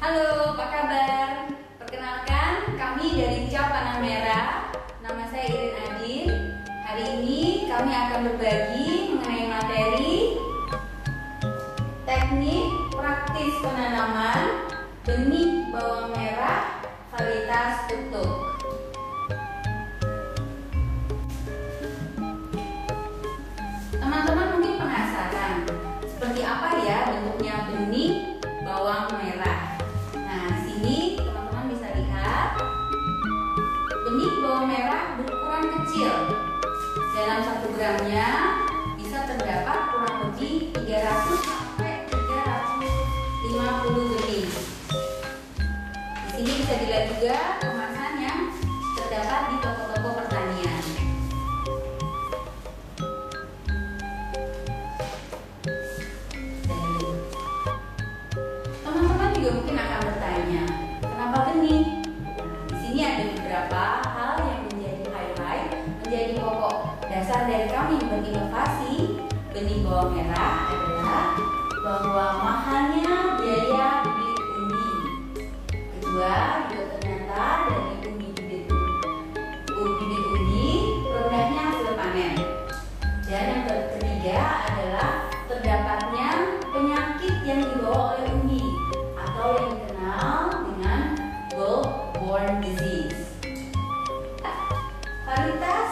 Halo, apa kabar? Perkenalkan, kami dari Cap Panah Merah. Nama saya Irin Adin. Hari ini kami akan berbagi mengenai materi teknik praktis penanaman benih bawang merah varietas tuk-tuk. Teman-teman mungkin penasaran, seperti apa ya bentuknya benih bawang merah. Nah, di sini teman-teman bisa lihat benih bawang merah berukuran kecil. Dalam 1 gramnya bisa terdapat kurang lebih 300 sampai 350 benih. Di sini bisa dilihat juga kemasan yang terdapat di toko-toko pertanian. Teman-teman juga mungkin akan bertanya, kenapa benih? Di sini ada beberapa hal yang menjadi highlight, menjadi pokok dasar dari kami berinovasi benih bawang merah adalah bahwa mahalnya biaya bibit undi. Kedua, juga ternyata dari bibit undi rendahnya hasil panen. Dan yang ketiga adalah terdapatnya penyakit yang dibawa oleh undi atau yang dikenal dengan Gulf-borne disease. Varietas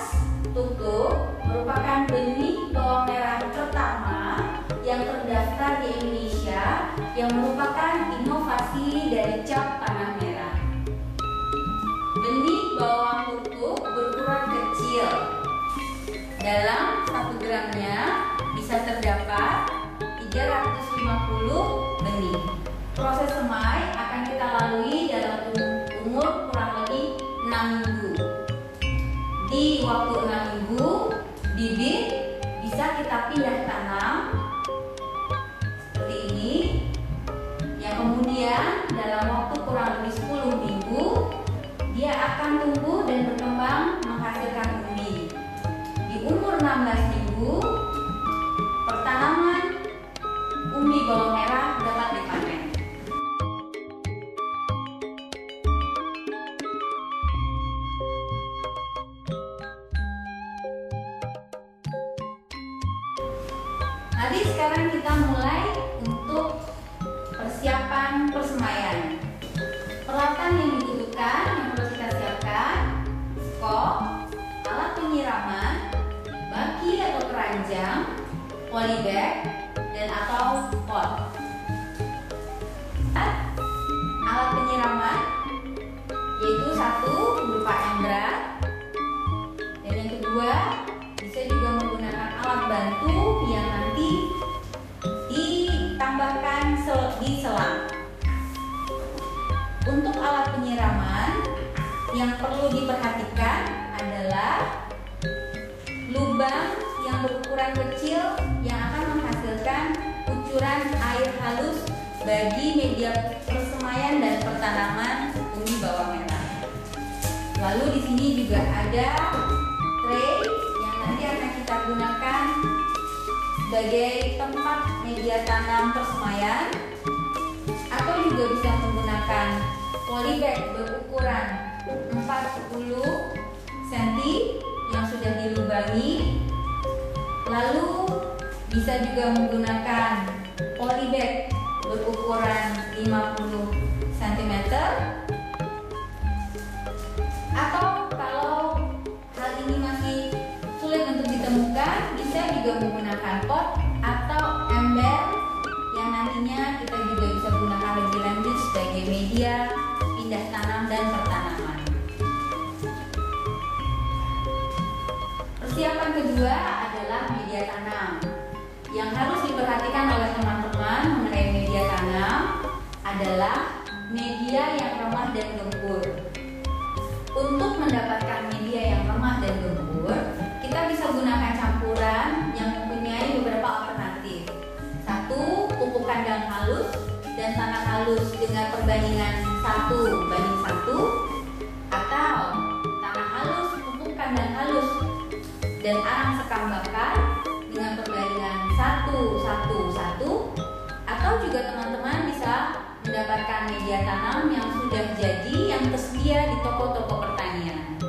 tuk-tuk merupakan benih bawang merah pertama yang terdaftar di Indonesia yang merupakan inovasi dari Cap Panah Merah. Benih bawang tuk-tuk berukuran kecil. Dalam 1 gramnya bisa terdapat 350 benih. Proses semai akan kita lalui dalam umur kurang lebih 6 minggu. Di waktu 6 minggu, bibit bisa kita pindah tanam seperti ini. Yang kemudian dalam waktu kurang lebih 10 minggu, dia akan tumbuh dan berkembang menghasilkan umbi. Di umur 16 minggu, pertanaman umbi bawang merah dapat dipanen. Mari sekarang kita mulai untuk persiapan persemaian. Peralatan yang dibutuhkan yang perlu kita siapkan: skop, alat penyiraman, baki atau keranjang, polybag, dan atau pot. Alat penyiraman yaitu 1 berupa embrat, dan yang kedua bisa juga menggunakan alat bantu yang nanti ditambahkan di selang. Untuk alat penyiraman yang perlu diperhatikan adalah lubang yang berukuran kecil yang akan menghasilkan kucuran air halus bagi media persemaian dan pertanaman umbi bawang merah. Lalu di sini juga ada tray yang nanti akan kita gunakan sebagai tempat media tanam persemaian, atau juga bisa menggunakan polybag berukuran 40 cm yang sudah dilubangi. Lalu bisa juga menggunakan polybag berukuran 50 cm, atau kalau hal ini masih sulit untuk ditemukan, bisa juga menggunakan pot atau ember yang nantinya kita juga bisa gunakan lebih lanjut sebagai media pindah tanam dan pertanaman. Persiapan kedua adalah media tanam. Yang harus diperhatikan oleh teman-teman mengenai media tanam adalah media yang lemah dan gembur. Untuk mendapatkan media yang lemah dan gembur, kita bisa gunakan campuran yang mempunyai beberapa alternatif. 1, pupuk kandang halus dan tanah halus dengan perbandingan 1:1, atau tanah halus, pupuk kandang halus dan arang sekam bakar dengan perbandingan 1:1, atau juga teman-teman bisa mendapatkan mendapatkan media tanam yang sudah jadi yang tersedia di toko-toko pertanian.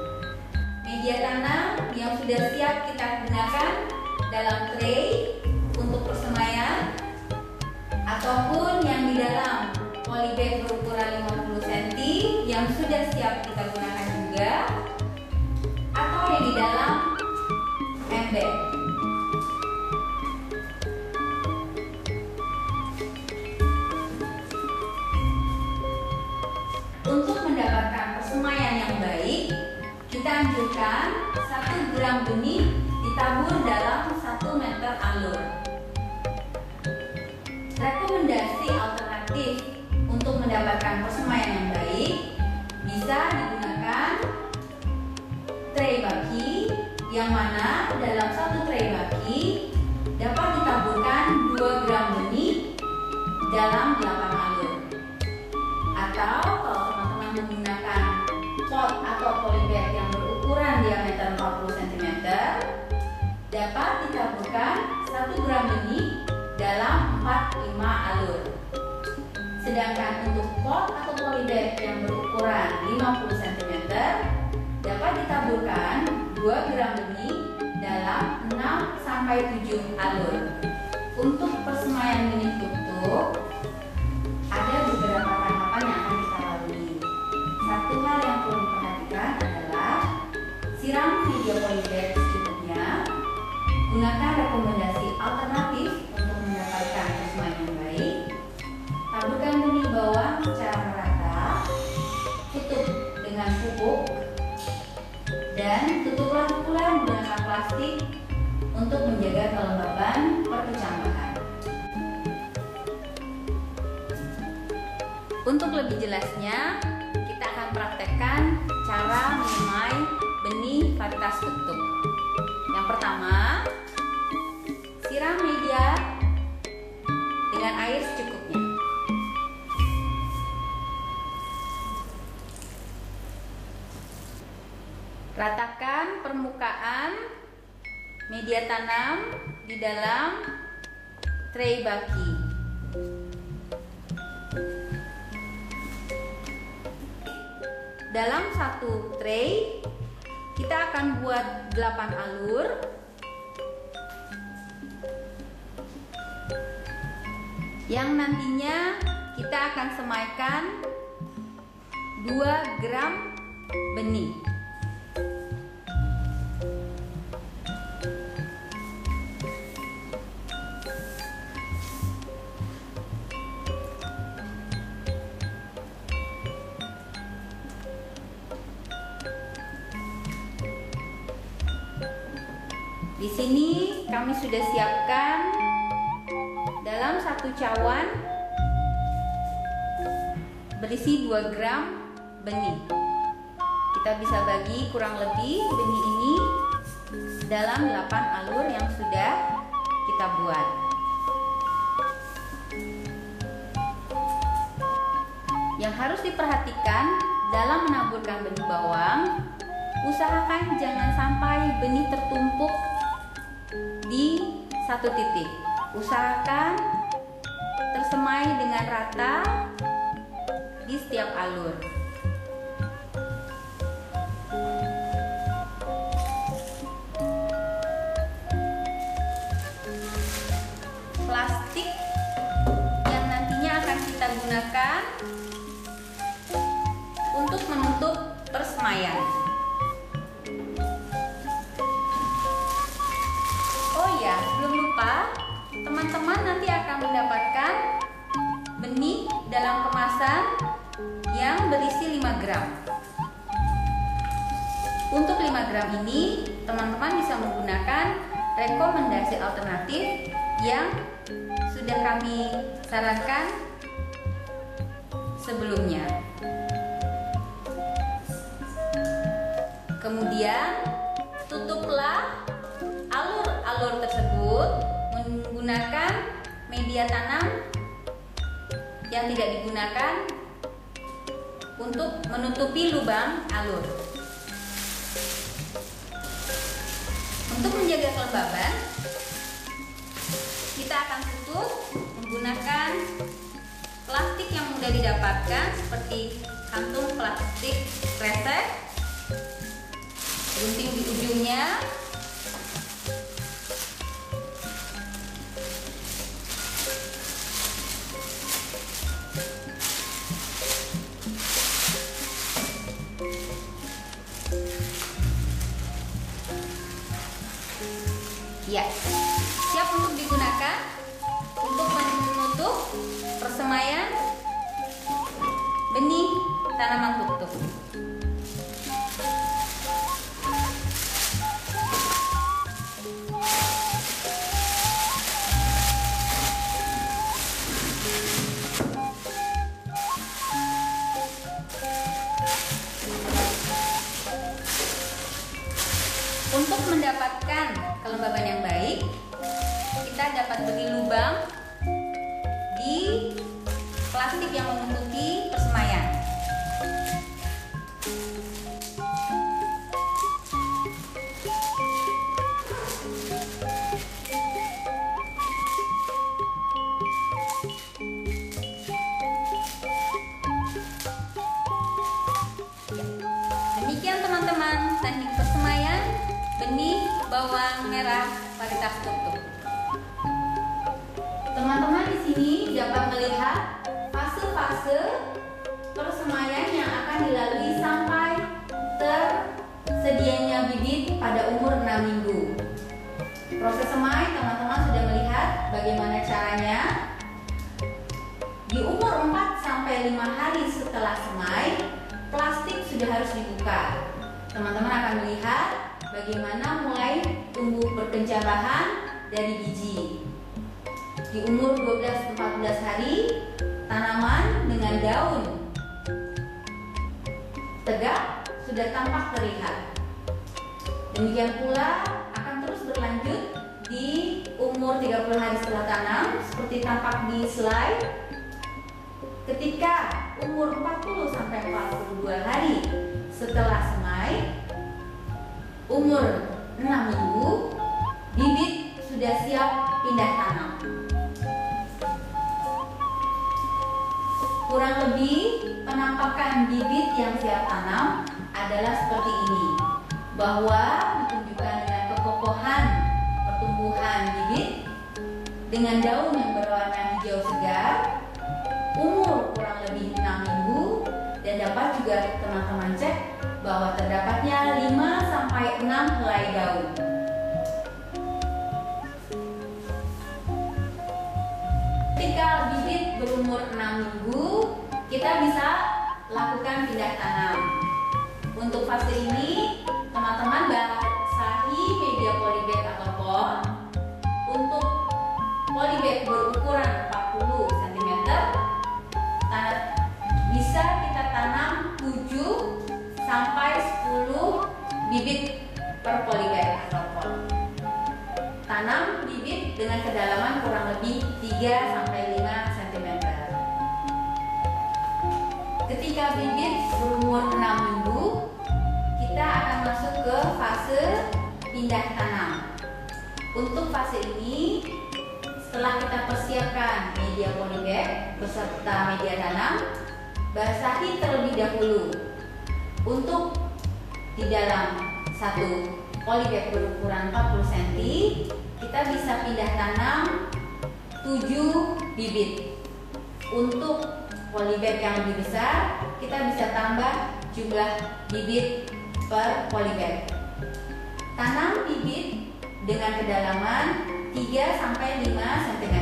Media tanam yang sudah siap kita gunakan dalam tray untuk persemaian ataupun yang di dalam polybag berukuran 50 cm yang sudah siap kita gunakan juga, atau yang di dalam ember. Untuk mendapatkan persemaian yang baik, kita anjurkan 1 gram benih ditabur dalam 1 meter alur. Rekomendasi alternatif untuk mendapatkan persemaian yang baik bisa digunakan tray baki, yang mana dalam 1 tray baki dapat ditaburkan 2 gram benih dalam 8 alur. Atau kalau teman-teman menggunakan pot atau polybag yang berukuran diameter 40 cm, dapat ditaburkan 1 gram benih dalam 4-5 alur. Sedangkan untuk pot atau polybag yang berukuran 50 cm dapat ditaburkan 2 gram benih dalam 6-7 alur. Untuk persemaian benih tutup, ada beberapa tahapan yang akan kita lalui. Satu hal yang perlu diperhatikan adalah siram media polybag secukupnya. Gunakan rekomendasi alternatif untuk mendapatkan persemaian yang baik. Taburkan benih bawang secara merata, tutup dengan pupuk, dan tutuplah pula menggunakan plastik untuk menjaga kelembaban perkecambahan. Untuk lebih jelasnya, kita akan praktekkan cara menyemai benih varietas tuk-tuk. Yang pertama, siram media dengan air secukupnya. Ratakan permukaan media tanam di dalam tray baki. Dalam 1 tray kita akan buat 8 alur. Yang nantinya kita akan semaikan 2 gram benih. Di sini kami sudah siapkan dalam 1 cawan berisi 2 gram benih. Kita bisa bagi kurang lebih benih ini dalam 8 alur yang sudah kita buat. Yang harus diperhatikan dalam menaburkan benih bawang, usahakan jangan sampai benih tertumpuk di 1 titik. Usahakan tersemai dengan rata di setiap alur. Plastik yang nantinya akan kita gunakan untuk menutup persemaian. Oh ya, belum lupa, teman-teman nanti akan mendapatkan benih dalam kemasan yang berisi 5 gram. Untuk 5 gram ini, teman-teman bisa menggunakan rekomendasi alternatif yang sudah kami sarankan sebelumnya. Kemudian, tutuplah alur-alur tersebut menggunakan media tanam yang tidak digunakan untuk menutupi lubang alur. Untuk menjaga kelembaban, kita akan tutup menggunakan plastik yang mudah didapatkan seperti kantung plastik kresek, gunting di ujungnya, ya, siap untuk digunakan untuk menutup persemaian benih tanaman tutuk. Untuk mendapatkan kelembaban yang baik, kita dapat beri lubang di plastik yang menutupi persemaian. Demikian teman-teman teknik persemaian benih bawang merah varietas tutuk. Teman-teman di sini dapat melihat fase-fase persemaian yang akan dilalui sampai tersedianya bibit pada umur 6 minggu. Proses semai teman-teman sudah melihat bagaimana caranya. Di umur 4 sampai 5 hari setelah semai, plastik sudah harus dibuka. Teman-teman akan melihat bagaimana mulai tumbuh perkencarahan dari biji. Di umur 12-14 hari, tanaman dengan daun tegak sudah tampak terlihat. Demikian pula akan terus berlanjut di umur 30 hari setelah tanam, seperti tampak di slide. Ketika umur 40-42 hari setelah semai, umur 6 minggu, bibit sudah siap pindah tanam. Kurang lebih penampakan bibit yang siap tanam adalah seperti ini, bahwa ditunjukkan dengan kekokohan pertumbuhan bibit dengan daun yang berwarna hijau segar, umur kurang lebih 6 minggu, dan dapat juga teman-teman cek bahwa terdapatnya 5-6 helai daun. Ketika bibit berumur 6 minggu, kita bisa lakukan pindah tanam. Untuk fase ini, teman-teman basahi media polybag atau pot. Untuk polybag berukuran 40 cm, bisa kita tanam 7 sampai 10 bibit per polybag atau pot. Tanam bibit dengan kedalaman kurang lebih 3 sampai 5 cm. Ketika bibit berumur 6 minggu, kita akan masuk ke fase pindah tanam. Untuk fase ini, setelah kita persiapkan media polybag beserta media tanam, basahi terlebih dahulu. Untuk di dalam satu polybag berukuran 40 cm, kita bisa pindah tanam 7 bibit. Untuk polybag yang lebih besar, kita bisa tambah jumlah bibit per polybag. Tanam bibit dengan kedalaman 3-5 cm.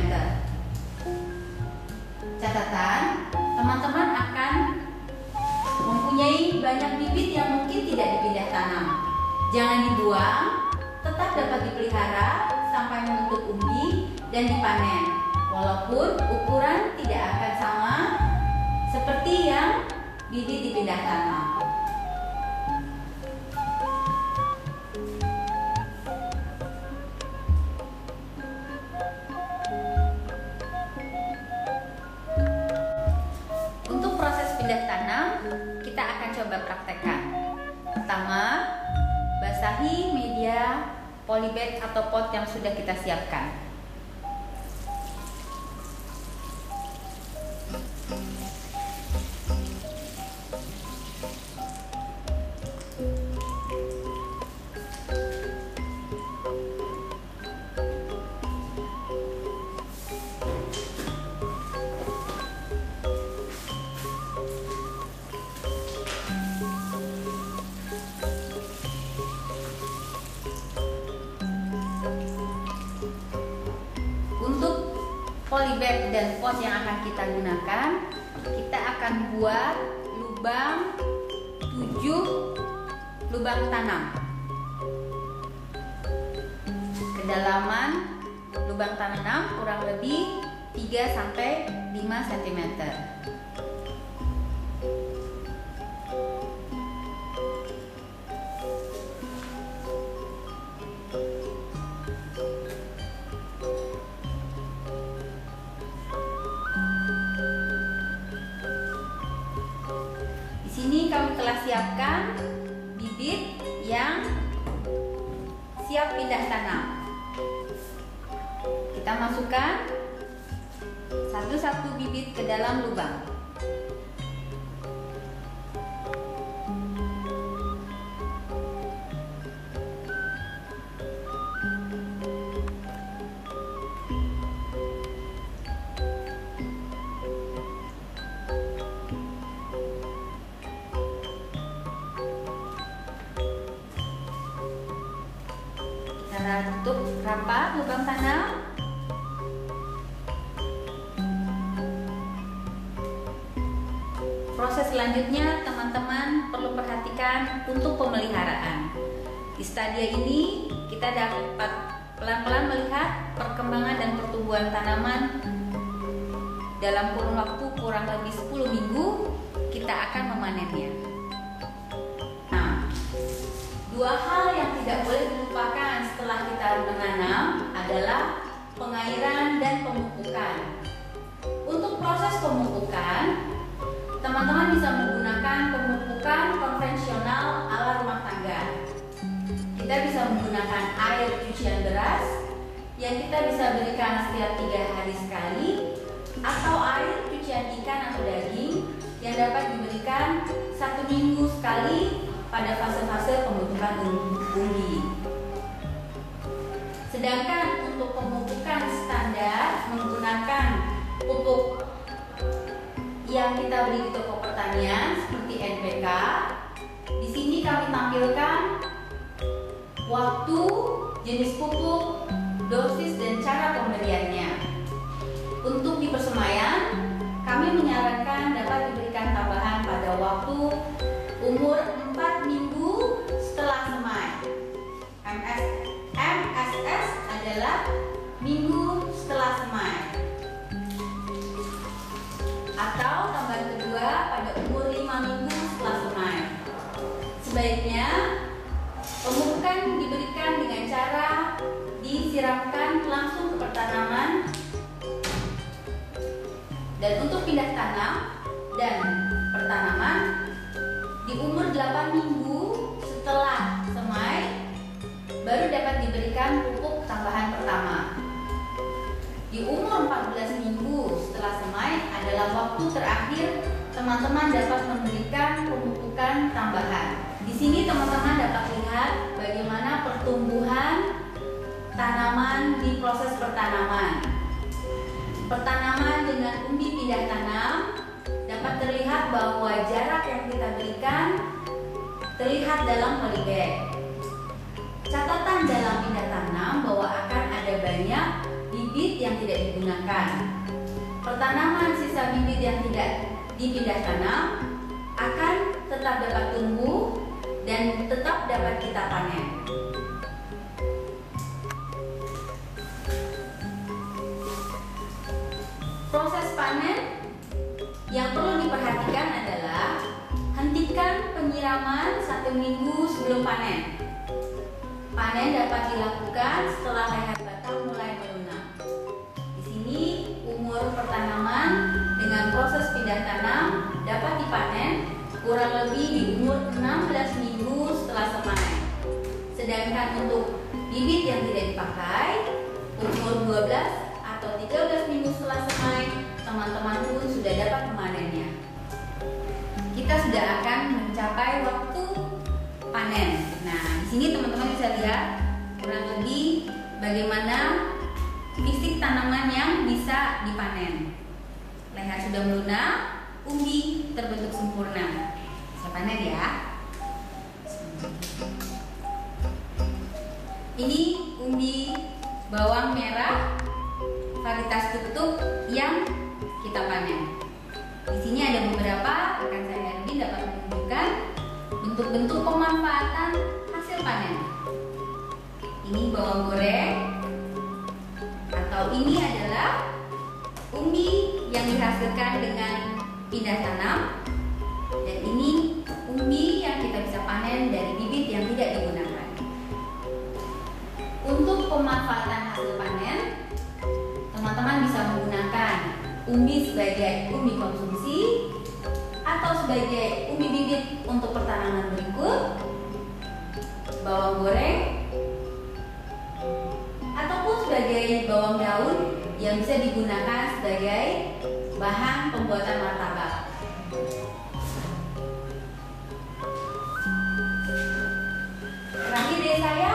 Catatan, teman-teman akan mempunyai banyak bibit yang mungkin tidak dipindah tanam. Jangan dibuang, tetap dapat dipelihara sampai membentuk umbi dan dipanen. Walaupun ukuran tidak akan sama seperti yang bibit dipindah tanam. Untuk proses pindah tanam, kita akan coba praktekkan. Pertama, basahi media polybag atau pot yang sudah kita siapkan. polybag dan pot yang akan kita gunakan, kita akan buat lubang 7 lubang tanam. Kedalaman lubang tanam kurang lebih 3-5 cm. Di sini kami telah siapkan bibit yang siap pindah tanam. Kita masukkan satu-satu bibit ke dalam lubang. Tutup rapat lubang tanam. Proses selanjutnya teman-teman perlu perhatikan untuk pemeliharaan. Di stadia ini kita dapat pelan-pelan melihat perkembangan dan pertumbuhan tanaman dalam kurun waktu kurang lebih 10 minggu kita akan memanennya. Dua hal yang tidak boleh dilupakan setelah kita menanam adalah pengairan dan pemupukan. Untuk proses pemupukan, teman-teman bisa menggunakan pemupukan konvensional ala rumah tangga. Kita bisa menggunakan air cucian beras yang kita bisa berikan setiap 3 hari sekali, atau air cucian ikan atau daging yang dapat diberikan 1 minggu sekali pada fase-fase pembentukan umbi. Sedangkan untuk pemupukan standar menggunakan pupuk yang kita beli di toko pertanian seperti NPK. Di sini kami tampilkan waktu, jenis pupuk, dosis dan cara pemberiannya. Untuk di persemaian, kami menyarankan dapat diberikan tambahan pada waktu umur 4 minggu setelah semai. MSS adalah minggu setelah semai. Atau tambahan kedua pada umur 5 minggu setelah semai. Sebaiknya pemupukan diberikan dengan cara disiramkan langsung ke pertanaman. Dan untuk pindah tanam dan pertanaman di umur 8 minggu setelah semai baru dapat diberikan pupuk tambahan pertama. Di umur 14 minggu setelah semai adalah waktu terakhir teman-teman dapat memberikan pemupukan tambahan. Di sini teman-teman dapat lihat bagaimana pertumbuhan tanaman di proses pertanaman. Pertanaman dengan umbi pindah tanam dapat terlihat bahwa jarak yang kita berikan terlihat dalam polybag. Catatan dalam pindah tanam bahwa akan ada banyak bibit yang tidak digunakan. Pertanaman sisa bibit yang tidak dipindah tanam akan tetap dapat tumbuh dan tetap dapat kita panen. Proses panen yang perlu diperhatikan adalah hentikan penyiraman 1 minggu sebelum panen. Panen dapat dilakukan setelah leher batang mulai melunak. Di sini umur pertanaman dengan proses pindah tanam dapat dipanen kurang lebih di umur 16 minggu setelah semai. Sedangkan untuk bibit yang tidak dipakai umur 12 atau 13 minggu setelah semai, teman-teman pun sudah dapat memanennya. Kita sudah akan mencapai waktu panen. Nah, di sini teman-teman bisa lihat kurang lebih bagaimana fisik tanaman yang bisa dipanen. Leher sudah melunak, umbi terbentuk sempurna. Saya panen ya. Ini umbi bawang merah varietas tuk-tuk yang kita panen. Di sini ada beberapa, rekan saya Erwin dapat menunjukkan bentuk-bentuk pemanfaatan hasil panen. Ini bawang goreng, atau ini adalah umbi yang dihasilkan dengan pindah tanam, dan ini umbi yang kita bisa panen dari bibit yang tidak digunakan. Untuk pemanfaatan hasil panen, teman-teman bisa menggunakan umbi sebagai umbi konsumsi atau sebagai umbi bibit untuk pertanaman berikut, bawang goreng, ataupun sebagai bawang daun yang bisa digunakan sebagai bahan pembuatan martabak. Terakhir dari saya